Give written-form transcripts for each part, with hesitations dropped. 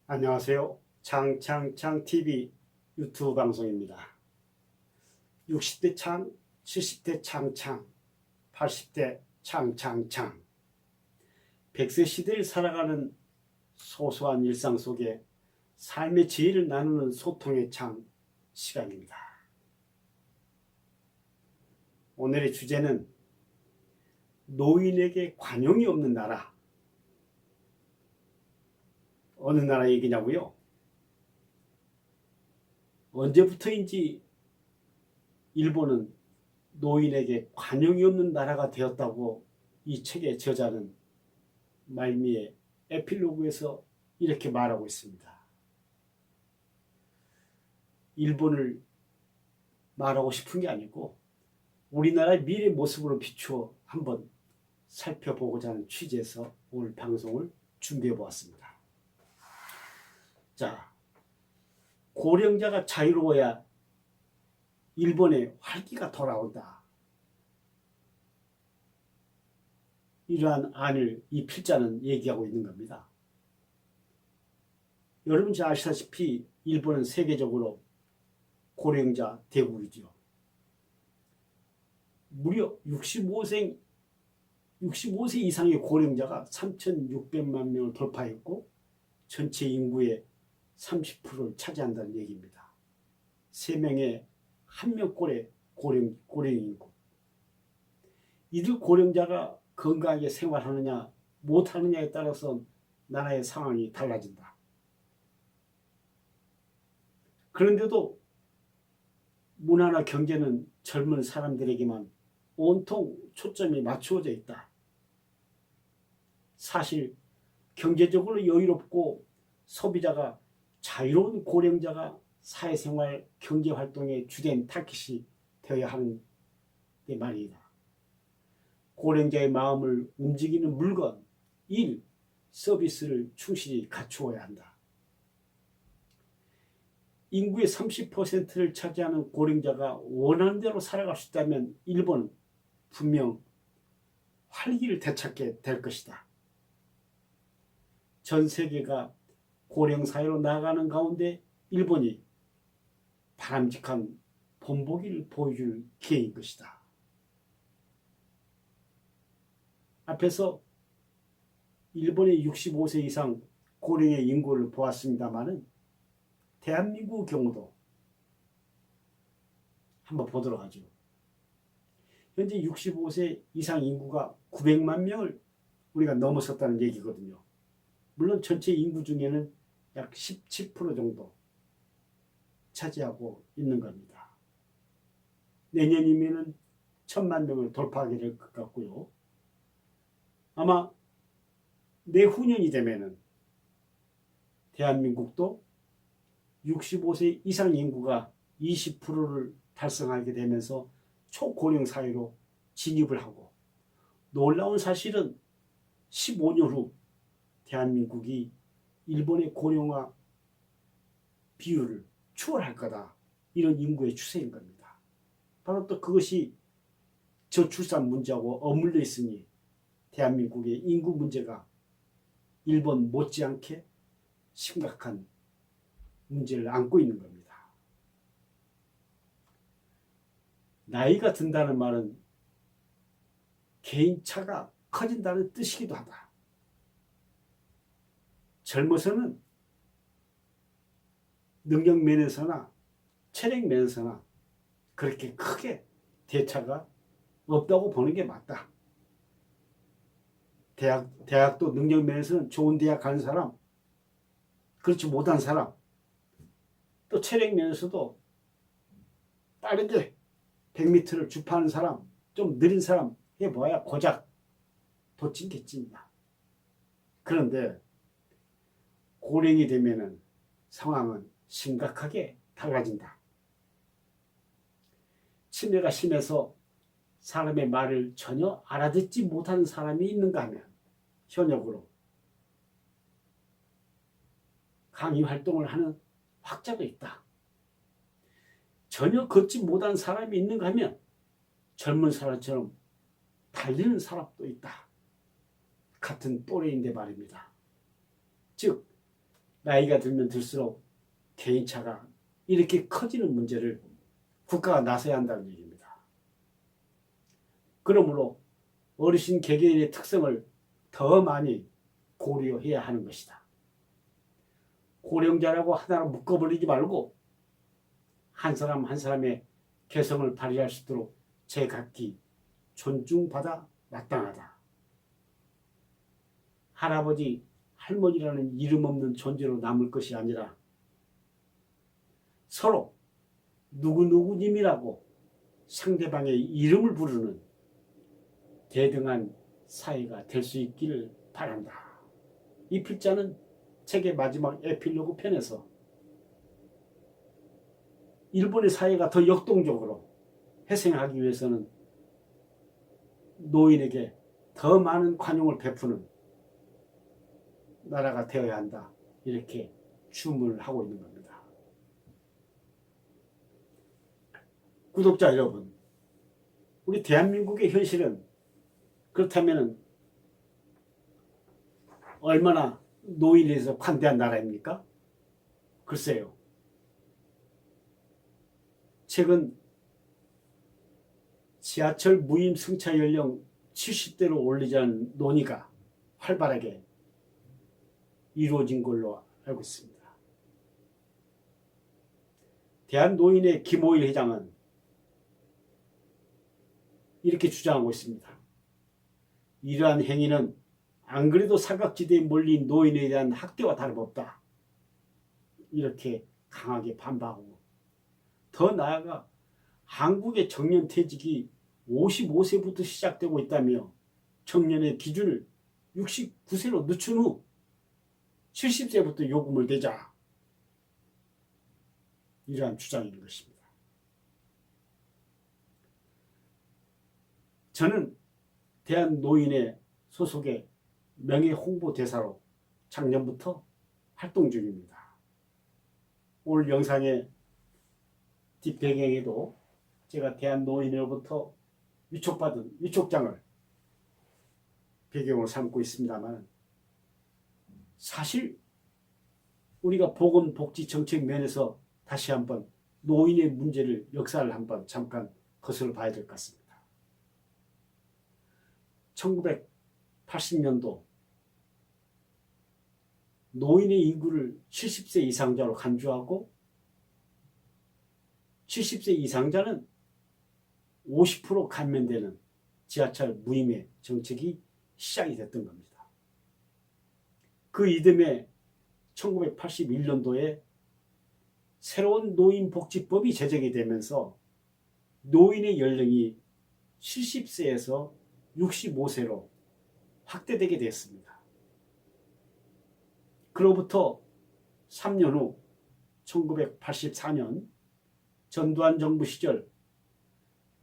안녕하세요. 창TV 유튜브 방송입니다. 60대 창, 70대 창, 80대 창. 100세 시대를 살아가는 소소한 일상 속에 삶의 지혜를 나누는 소통의 창 시간입니다. 오늘의 주제는 노인에게 관용이 없는 나라. 어느 나라 얘기냐고요? 언제부터인지 일본은 노인에게 관용이 없는 나라가 되었다고 이 책의 저자는 말미에 에필로그에서 이렇게 말하고 있습니다. 일본을 말하고 싶은 게 아니고 우리나라의 미래 모습으로 비추어 한번 살펴보고자 하는 취지에서 오늘 방송을 준비해 보았습니다. 자, 고령자가 자유로워야 일본의 활기가 돌아온다. 이러한 안을 이 필자는 얘기하고 있는 겁니다. 여러분 잘 아시다시피 일본은 세계적으로 고령자 대국이죠. 무려 65세 이상의 고령자가 3,600만 명을 돌파했고 전체 인구의 30%를 차지한다는 얘기입니다. 3명에 1명꼴의 고령 인구. 이들 고령자가 건강하게 생활하느냐 못하느냐에 따라서 나라의 상황이 달라진다. 그런데도 문화나 경제는 젊은 사람들에게만 온통 초점이 맞추어져 있다. 사실 경제적으로 여유롭고 소비자가 자유로운 고령자가 사회생활 경제활동의 주된 타깃이 되어야 하는 게 말이다. 고령자의 마음을 움직이는 물건, 일, 서비스를 충실히 갖추어야 한다. 인구의 30%를 차지하는 고령자가 원하는 대로 살아갈 수 있다면 일본은 분명 활기를 되찾게 될 것이다. 전 세계가 고령사회로 나아가는 가운데 일본이 바람직한 본보기를 보여줄 기회인 것이다. 앞에서 일본의 65세 이상 고령의 인구를 보았습니다마는 대한민국 경우도 한번 보도록 하죠. 현재 65세 이상 인구가 900만 명을 우리가 넘어섰다는 얘기거든요. 물론 전체 인구 중에는 약 17% 정도 차지하고 있는 겁니다. 내년이면은 1,000만 명을 돌파하게 될 것 같고요. 아마 내후년이 되면은 대한민국도 65세 이상 인구가 20%를 달성하게 되면서 초고령 사회로 진입을 하고, 놀라운 사실은 15년 후 대한민국이 일본의 고령화 비율을 추월할 거다. 이런 인구의 추세인 겁니다. 바로 또 그것이 저출산 문제하고 어물려 있으니 대한민국의 인구 문제가 일본 못지않게 심각한 문제를 안고 있는 겁니다. 나이가 든다는 말은 개인차가 커진다는 뜻이기도 하다. 젊어서는 능력 면에서나 체력 면에서나 그렇게 크게 대차가 없다고 보는 게 맞다. 대학도 능력 면에서는 좋은 대학 가는 사람, 그렇지 못한 사람, 또 체력 면에서도 빠르게 100m를 주파하는 사람, 좀 느린 사람 해봐야 고작 도찐 개찐이다. 그런데 고령이 되면은 상황은 심각하게 달라진다. 치매가 심해서 사람의 말을 전혀 알아듣지 못하는 사람이 있는가 하면 현역으로 강의 활동을 하는 학자도 있다. 전혀 걷지 못한 사람이 있는가 하면 젊은 사람처럼 달리는 사람도 있다. 같은 또래인데 말입니다. 즉 나이가 들면 들수록 개인차가 이렇게 커지는 문제를 국가가 나서야 한다는 얘기입니다. 그러므로 어르신 개개인의 특성을 더 많이 고려해야 하는 것이다. 고령자라고 하나로 묶어버리지 말고 한 사람 한 사람의 개성을 발휘할 수 있도록 제각기 존중받아 마땅하다. 할아버지, 할머니라는 이름 없는 존재로 남을 것이 아니라 서로 누구누구님이라고 상대방의 이름을 부르는 대등한 사회가 될 수 있기를 바란다. 이 필자는 책의 마지막 에필로그 편에서 일본의 사회가 더 역동적으로 회생하기 위해서는 노인에게 더 많은 관용을 베푸는 나라가 되어야 한다. 이렇게 주문을 하고 있는 겁니다. 구독자 여러분, 우리 대한민국의 현실은 그렇다면 얼마나 노인에 대해서 관대한 나라입니까? 글쎄요. 최근 지하철 무임 승차 연령 70대로 올리자는 논의가 활발하게 이루어진 걸로 알고 있습니다. 대한노인의 김오일 회장은 이렇게 주장하고 있습니다. 이러한 행위는 안 그래도 사각지대에 몰린 노인에 대한 학대와 다름없다. 이렇게 강하게 반박하고, 더 나아가 한국의 정년퇴직이 55세부터 시작되고 있다며 정년의 기준을 69세로 늦춘 후 70세부터 요금을 내자. 이러한 주장인 것입니다. 저는 대한노인의 소속의 명예홍보대사로 작년부터 활동 중입니다. 오늘 영상의 뒷배경에도 제가 대한노인으로부터 위촉받은 위촉장을 배경으로 삼고 있습니다만, 사실 우리가 보건복지정책 면에서 다시 한번 노인의 문제를, 역사를 한번 잠깐 거슬러 봐야 될 것 같습니다. 1980년도 노인의 인구를 70세 이상자로 간주하고 70세 이상자는 50% 감면되는 지하철 무임의 정책이 시작이 됐던 겁니다. 그 이듬해 1981년도에 새로운 노인복지법이 제정이 되면서 노인의 연령이 70세에서 65세로 확대되게 됐습니다. 그로부터 3년 후 1984년 전두환 정부 시절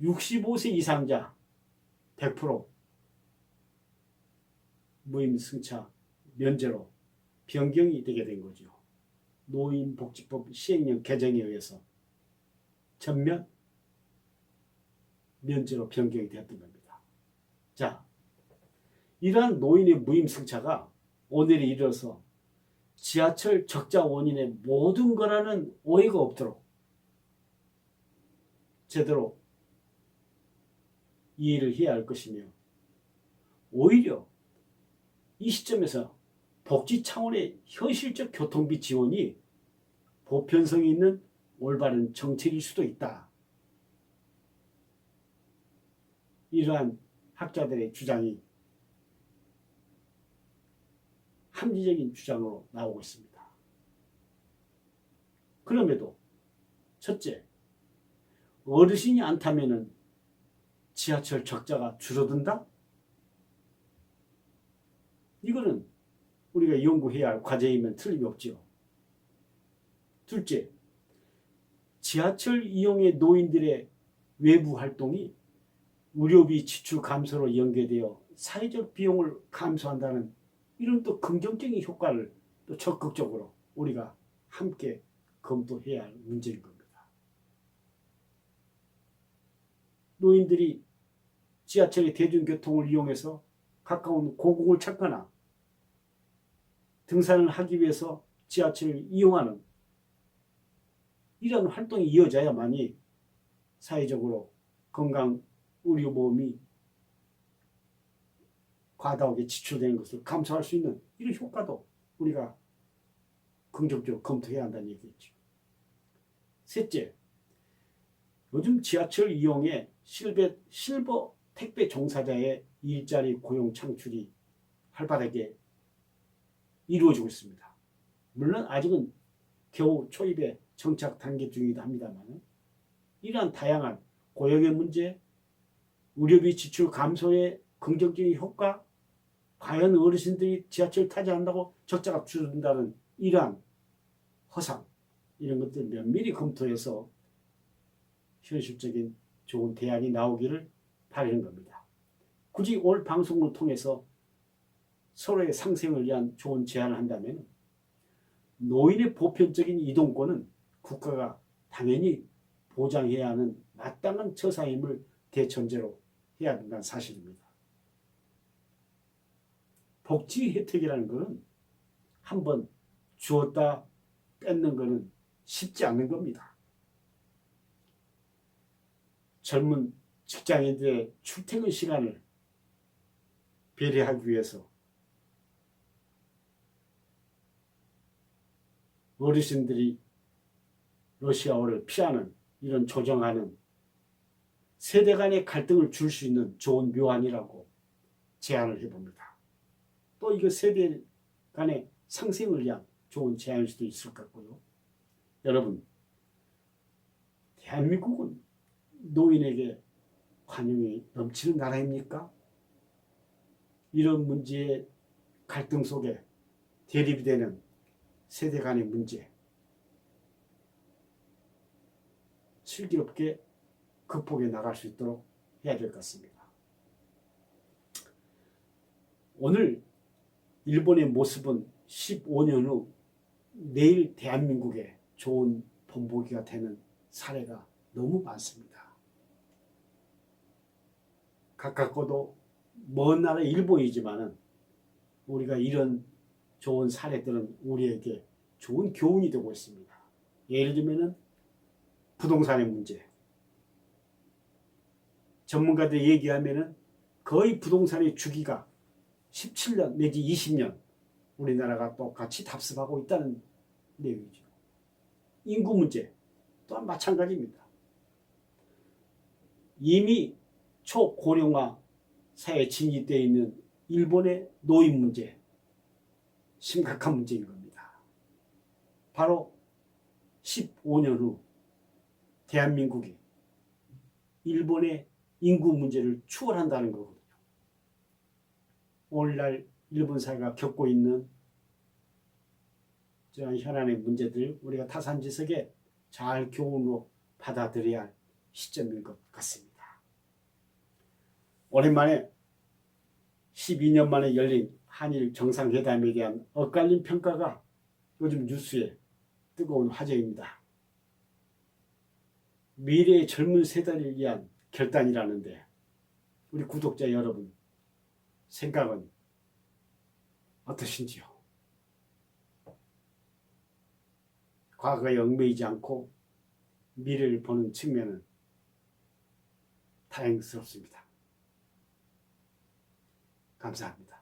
65세 이상자 100% 무임승차 면제로 변경이 되게 된 거죠. 노인복지법 시행령 개정에 의해서 전면 면제로 변경이 되었던 겁니다. 자, 이러한 노인의 무임승차가 오늘에 이르러서 지하철 적자 원인의 모든 거라는 오해가 없도록 제대로 이해를 해야 할 것이며, 오히려 이 시점에서 복지 차원의 현실적 교통비 지원이 보편성이 있는 올바른 정책일 수도 있다. 이러한 학자들의 주장이 합리적인 주장으로 나오고 있습니다. 그럼에도 첫째, 어르신이 안 타면은 지하철 적자가 줄어든다? 이거는 우리가 연구해야 할 과제이면 틀림없죠. 둘째, 지하철 이용의 노인들의 외부 활동이 의료비 지출 감소로 연계되어 사회적 비용을 감소한다는 이런 또 긍정적인 효과를 또 적극적으로 우리가 함께 검토해야 할 문제인 겁니다. 노인들이 지하철의 대중교통을 이용해서 가까운 고궁을 찾거나 등산을 하기 위해서 지하철을 이용하는 이런 활동이 이어져야만이 사회적으로 건강 의료보험이 과다하게 지출되는 것을 감소할 수 있는 이런 효과도 우리가 긍정적으로 검토해야 한다는 얘기겠죠. 셋째, 요즘 지하철 이용에 실버 택배 종사자의 일자리 고용 창출이 활발하게 이루어지고 있습니다. 물론 아직은 겨우 초입에 정착 단계 중이기도 합니다만 이러한 다양한 고용의 문제, 의료비 지출 감소의 긍정적인 효과, 과연 어르신들이 지하철 타지 않는다고 적자가 줄어든다는 이러한 허상, 이런 것들 면밀히 검토해서 현실적인 좋은 대안이 나오기를 바라는 겁니다. 굳이 오늘 방송을 통해서 서로의 상생을 위한 좋은 제안을 한다면 노인의 보편적인 이동권은 국가가 당연히 보장해야 하는 마땅한 처사임을 대전제로 해야 된다는 사실입니다. 복지 혜택이라는 것은 한번 주었다 뺏는 것은 쉽지 않는 겁니다. 젊은 직장인들의 출퇴근 시간을 배려하기 위해서 어르신들이 러시아어를 피하는 이런 조정하는 세대 간의 갈등을 줄 수 있는 좋은 묘안이라고 제안을 해봅니다. 또 이거 세대 간의 상생을 위한 좋은 제안일 수도 있을 것 같고요. 여러분, 대한민국은 노인에게 관용이 넘치는 나라입니까? 이런 문제의 갈등 속에 대립이 되는 세대 간의 문제, 슬기롭게 극복해 나갈 수 있도록 해야 될 것 같습니다. 오늘 일본의 모습은 15년 후 내일 대한민국의 좋은 본보기가 되는 사례가 너무 많습니다. 가깝고도 먼 나라 일본이지만은 우리가 이런 좋은 사례들은 우리에게 좋은 교훈이 되고 있습니다. 예를 들면은 부동산의 문제. 전문가들 얘기하면은 거의 부동산의 주기가 17년 내지 20년 우리나라가 똑같이 답습하고 있다는 내용이죠. 인구 문제 또한 마찬가지입니다. 이미 초고령화 사회에 진입되어 있는 일본의 노인 문제, 심각한 문제인 겁니다. 바로 15년 후 대한민국이 일본의 인구 문제를 추월한다는 거거든요. 오늘날 일본 사회가 겪고 있는 저런 현안의 문제들 우리가 타산지석에 잘 교훈으로 받아들여야 할 시점인 것 같습니다. 오랜만에 12년 만에 열린 한일 정상회담에 대한 엇갈린 평가가 요즘 뉴스에 뜨거운 화제입니다. 미래의 젊은 세대를 위한 결단이라는데 우리 구독자 여러분 생각은 어떠신지요? 과거에 얽매이지 않고 미래를 보는 측면은 다행스럽습니다. 감사합니다.